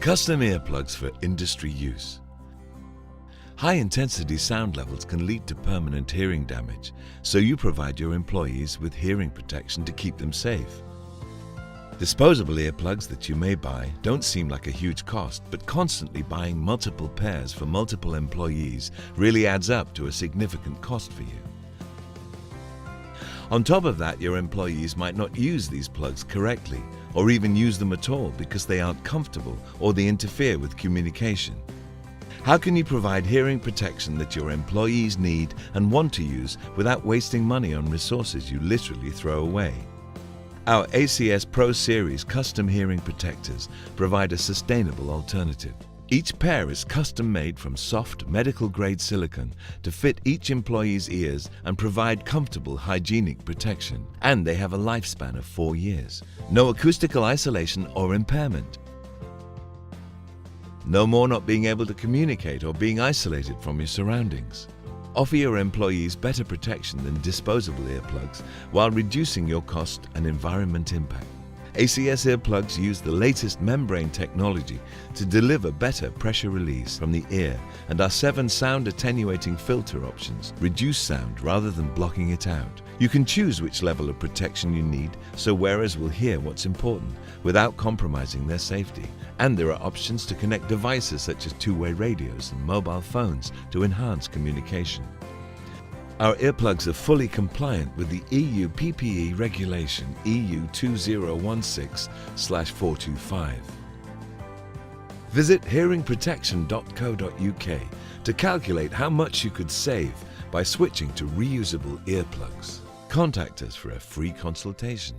Custom earplugs for industry use. High-intensity sound levels can lead to permanent hearing damage, so you provide your employees with hearing protection to keep them safe. Disposable earplugs that you may buy don't seem like a huge cost, but constantly buying multiple pairs for multiple employees really adds up to a significant cost for you. On top of that, your employees might not use these plugs correctly or even use them at all because they aren't comfortable or they interfere with communication. How can you provide hearing protection that your employees need and want to use without wasting money on resources you literally throw away? Our ACS Pro Series custom hearing protectors provide a sustainable alternative. Each pair is custom made from soft medical-grade silicone to fit each employee's ears and provide comfortable hygienic protection. And they have a lifespan of 4 years. No acoustical isolation or impairment. No more not being able to communicate or being isolated from your surroundings. Offer your employees better protection than disposable earplugs while reducing your cost and environment impact. ACS earplugs use the latest membrane technology to deliver better pressure release from the ear, and our 7 sound attenuating filter options reduce sound rather than blocking it out. You can choose which level of protection you need so wearers will hear what's important without compromising their safety. And there are options to connect devices such as two-way radios and mobile phones to enhance communication. Our earplugs are fully compliant with the EU PPE regulation EU 2016/425. Visit hearingprotection.co.uk to calculate how much you could save by switching to reusable earplugs. Contact us for a free consultation.